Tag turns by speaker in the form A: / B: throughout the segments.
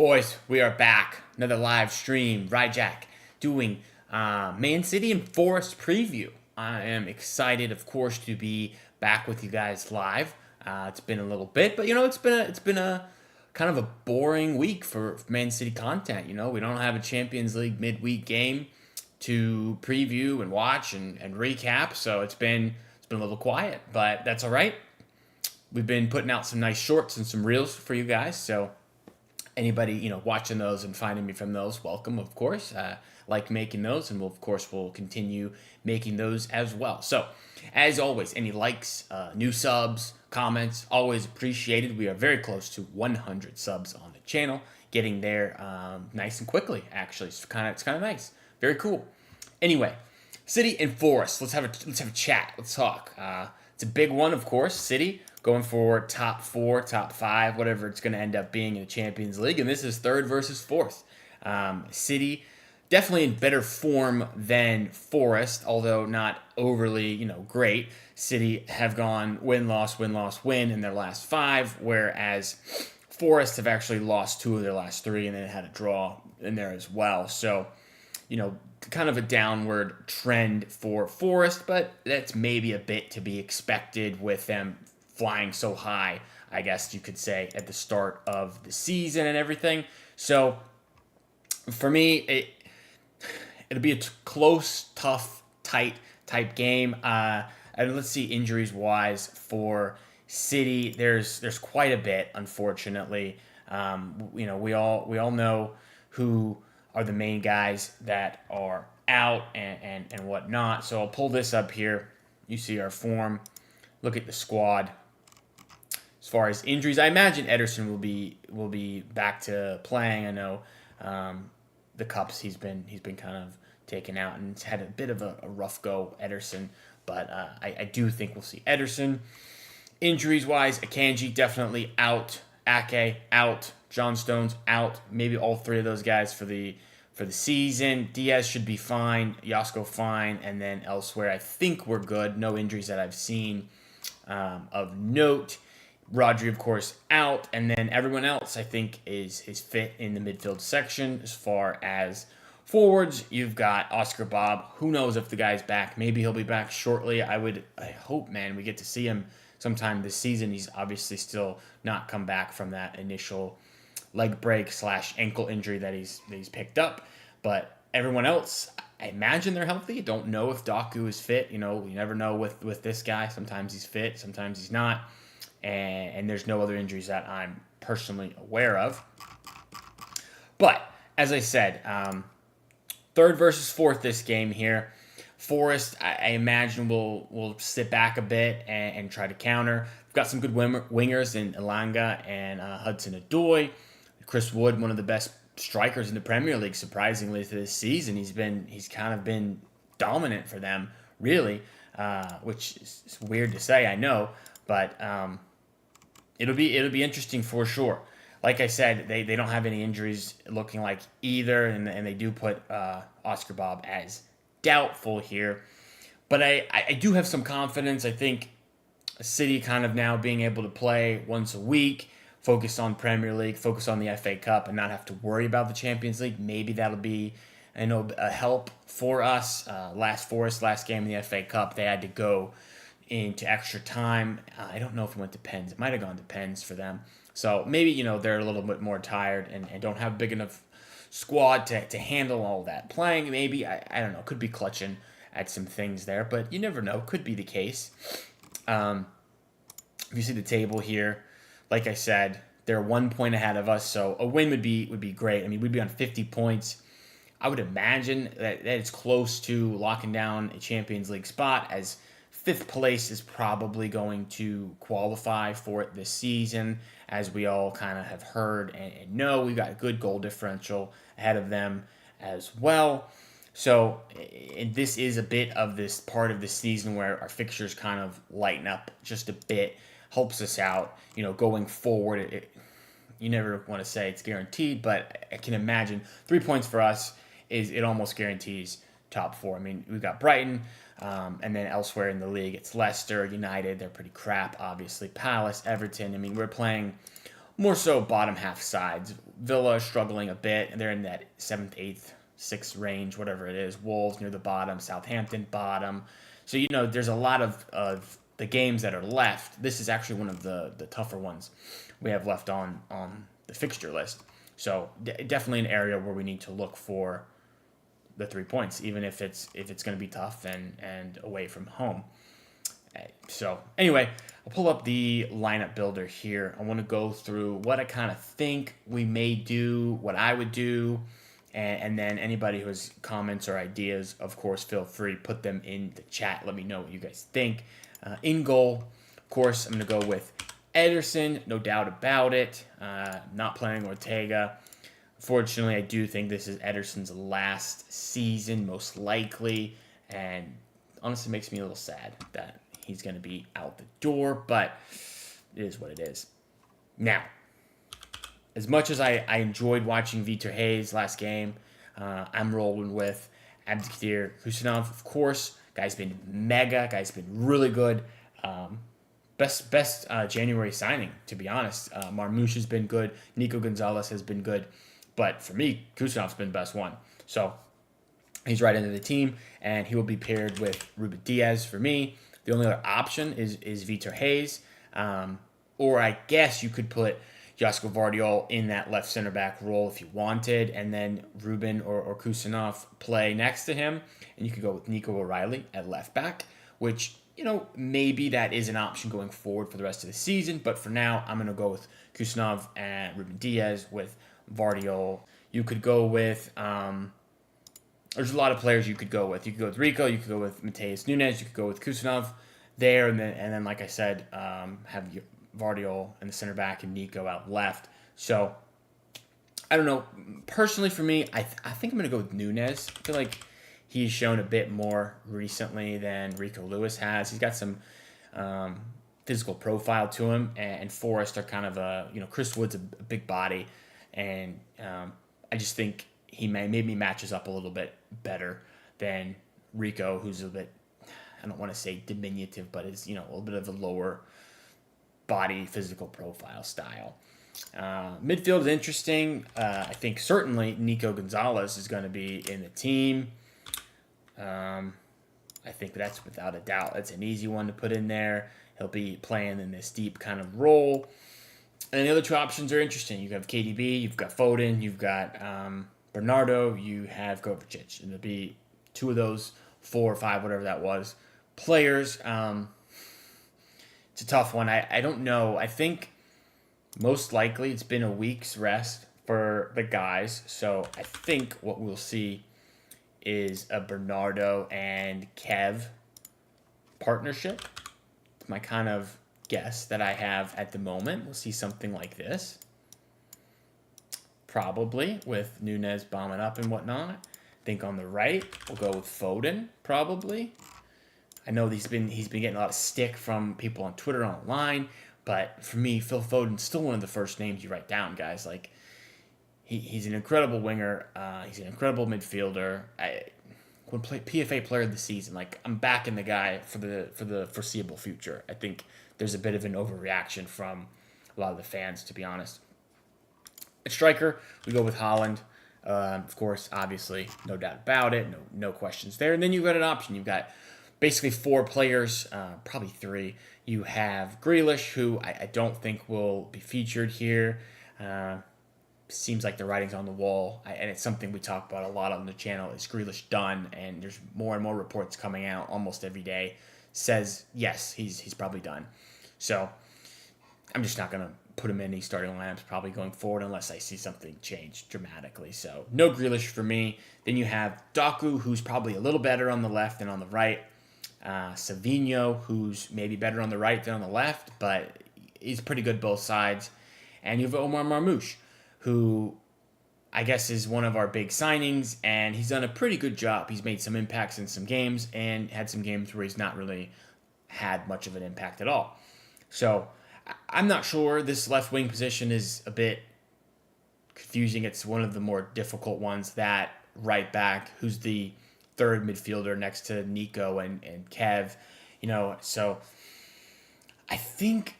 A: Boys, we are back. Another live stream. Ryjack doing Man City and Forrest preview. I am excited, of course, to be back with you guys live. It's been a little bit, but it's been a kind of a boring week for Man City content. We don't have a Champions League midweek game to preview and watch and recap, so it's been a little quiet, but that's all right. We've been putting out some nice shorts and some reels for you guys, so anybody watching those and finding me from those, welcome, of course. Like making those, and we'll continue making those as well. So as always, any likes, new subs, comments, always appreciated. We are very close to 100 subs on the channel, getting there nice and quickly. Actually, it's kind of nice, very cool. Anyway, City and Forrest, let's have a chat, let's talk. It's a big one, of course. City going for top 4, top 5, whatever it's going to end up being in the Champions League. And this is third versus fourth. City definitely in better form than Forrest, although not overly, great. City have gone win, loss, win, loss, win in their last 5, whereas Forrest have actually lost 2 of their last 3 and then had a draw in there as well. So, kind of a downward trend for Forrest, but that's maybe a bit to be expected with them flying so high, I guess you could say, at the start of the season and everything. So for me, it'll be a close, tough, tight type game. And let's see, injuries wise for City, there's quite a bit, unfortunately. We all know who are the main guys that are out and whatnot. So I'll pull this up here. You see our form. Look at the squad. As far as injuries, I imagine Ederson will be back to playing. I know the cups he's been kind of taken out and it's had a bit of a rough go, Ederson. But I do think we'll see Ederson. Injuries wise, Akanji definitely out. Ake out. John Stones out. Maybe all 3 of those guys for the season. Diaz should be fine. Yasko fine. And then elsewhere, I think we're good. No injuries that I've seen of note. Rodri, of course, out. And then everyone else, I think, is fit in the midfield section. As far as forwards, you've got Oscar Bob. Who knows if the guy's back? Maybe he'll be back shortly. I hope, man, we get to see him sometime this season. He's obviously still not come back from that initial leg break / ankle injury that he's picked up. But everyone else, I imagine they're healthy. Don't know if Doku is fit. You never know with this guy. Sometimes he's fit, sometimes he's not. And there's no other injuries that I'm personally aware of. But as I said, third versus fourth this game here. Forrest, I imagine will sit back a bit and try to counter. We've got some good wingers in Elanga and Hudson-Odoi. Chris Wood, one of the best strikers in the Premier League, surprisingly, to this season. He's kind of been dominant for them, really, which is weird to say, I know, but it'll be interesting for sure. Like I said, they don't have any injuries looking like either, and they do put Oscar Bob as doubtful here. But I do have some confidence. I think City kind of now being able to play once a week, focus on Premier League, focus on the FA Cup, and not have to worry about the Champions League. Maybe that'll be a help for us. Last game in the FA Cup, they had to go into extra time. I don't know if it went to pens. It might have gone to pens for them. So maybe, they're a little bit more tired and don't have a big enough squad to handle all that. Playing, maybe, I don't know, could be clutching at some things there, but you never know. Could be the case. If you see the table here, like I said, they're 1 point ahead of us, so a win would be great. I mean, we'd be on 50 points. I would imagine that it's close to locking down a Champions League spot, as 5th place is probably going to qualify for it this season, as we all kind of have heard and know. We've got a good goal differential ahead of them as well. So this is a bit of this part of the season where our fixtures kind of lighten up just a bit, helps us out, going forward. You never want to say it's guaranteed, but I can imagine 3 points for us it almost guarantees top 4. I mean, we've got Brighton, and then elsewhere in the league, it's Leicester, United. They're pretty crap, obviously. Palace, Everton. I mean, we're playing more so bottom half sides. Villa is struggling a bit, and they're in that 7th, 8th, 6th range, whatever it is. Wolves near the bottom, Southampton bottom. So, there's a lot of the games that are left. This is actually one of the tougher ones we have left on the fixture list. So definitely an area where we need to look for the 3 points, even if it's going to be tough and away from home. So anyway, I'll pull up the lineup builder here. I want to go through what I kind of think we may do, what I would do, and then anybody who has comments or ideas, of course, feel free to put them in the chat. Let me know what you guys think. In goal, of course, I'm going to go with Ederson, no doubt about it. Not playing Ortega. Fortunately, I do think this is Ederson's last season, most likely, and honestly makes me a little sad that he's going to be out the door, but it is what it is. Now, as much as I enjoyed watching Vitor Hayes last game, I'm rolling with Abdikadir Kusanov, of course. Guy's been mega. Guy's been really good. Best January signing, to be honest. Marmouche has been good. Nico Gonzalez has been good. But for me, Kusanov's been the best one. So he's right into the team, and he will be paired with Ruben Diaz for me. The only other option is Vitor Hayes. Or I guess you could put Josko Vardiol in that left center back role if you wanted, and then Ruben or Kusanov play next to him, and you could go with Nico O'Reilly at left back, which, maybe that is an option going forward for the rest of the season, but for now, I'm going to go with Kusanov and Ruben Diaz with Vardiol. You could go with, there's a lot of players you could go with. You could go with Rico, you could go with Mateus Nunes, you could go with Kusanov there, and then like I said, have Vardiol in the center back and Nico out left. So, I don't know. Personally, for me, I think I'm going to go with Nunes. I feel like he's shown a bit more recently than Rico Lewis has. He's got some physical profile to him, and Forrest are kind of Chris Wood's a big body, and I just think he maybe matches up a little bit better than Rico, who's a bit, I don't want to say diminutive, but is, a little bit of a lower body physical profile style. Midfield is interesting. I think certainly Nico Gonzalez is going to be in the team. I think that's without a doubt. That's an easy one to put in there. He'll be playing in this deep kind of role. And the other two options are interesting. You have KDB, you've got Foden, you've got Bernardo, you have Kovacic. And there'll be two of those, 4 or 5, whatever that was, players. It's a tough one. I don't know. I think most likely it's been a week's rest for the guys. So I think what we'll see is a Bernardo and Kev partnership. It's my kind of guess that I have at the moment. We'll see something like this. Probably with Nunes bombing up and whatnot. I think on the right, we'll go with Foden, probably. I know he's been getting a lot of stick from people on Twitter online, but for me, Phil Foden's still one of the first names you write down, guys. Like, he's an incredible winger. He's an incredible midfielder. Would play PFA Player of the Season. Like, I'm backing the guy for the foreseeable future. I think there's a bit of an overreaction from a lot of the fans, to be honest. At striker, we go with Haaland. Of course, obviously, no doubt about it. No questions there. And then you've got an option. You've got basically 4 players, probably 3. You have Grealish, who I don't think will be featured here. Seems like the writing's on the wall, and it's something we talk about a lot on the channel. Is Grealish done? And there's more and more reports coming out almost every day. Says yes, he's probably done. So I'm just not gonna put him in these starting lineups probably going forward unless I see something change dramatically. So no Grealish for me. Then you have Doku, who's probably a little better on the left than on the right. Savinho, who's maybe better on the right than on the left, but he's pretty good both sides. And you have Omar Marmouche, who I guess is one of our big signings, and he's done a pretty good job. He's made some impacts in some games and had some games where he's not really had much of an impact at all. So I'm not sure. This left wing position is a bit confusing. It's one of the more difficult ones. That right back, who's the third midfielder next to Nico and Kev, so I think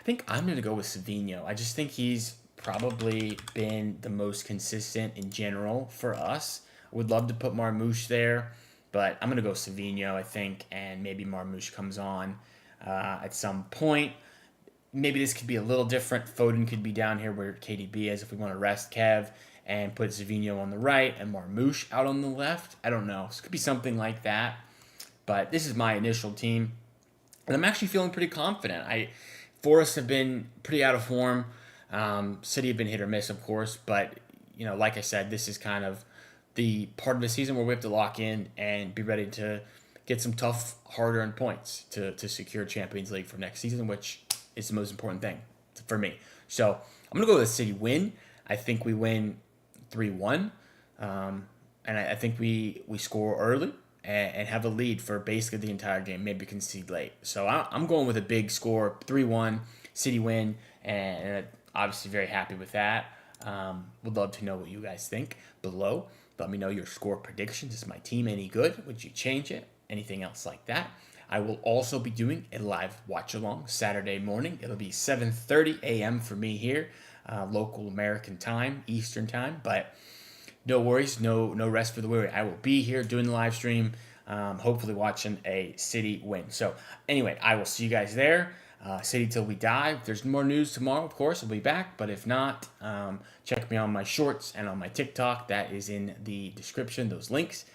A: I think I'm going to go with Savinho. I just think he's probably been the most consistent in general for us. I would love to put Marmouche there, but I'm going to go Savinho, I think, and maybe Marmouche comes on at some point. Maybe this could be a little different. Foden could be down here where KDB is if we want to rest Kev and put Savinho on the right and Marmouche out on the left. I don't know. This could be something like that. But this is my initial team. And I'm actually feeling pretty confident. Forrest have been pretty out of form. City have been hit or miss, of course. But, like I said, this is kind of the part of the season where we have to lock in and be ready to get some tough, hard-earned points to secure Champions League for next season, which is the most important thing for me. So I'm going to go with a City win. I think we win 3-1. And I think we score early and have a lead for basically the entire game, maybe concede late. So I'm going with a big score, 3-1, City win, and obviously very happy with that. Would love to know what you guys think below. Let me know your score predictions. Is my team any good? Would you change it? Anything else like that? I will also be doing a live watch-along Saturday morning. It'll be 7:30 a.m. for me here, local American time, Eastern time. But no worries, no rest for the weary. I will be here doing the live stream, hopefully watching a City win. So anyway, I will see you guys there. City till we die. If there's more news tomorrow, of course, I'll be back. But if not, check me on my shorts and on my TikTok. That is in the description, those links.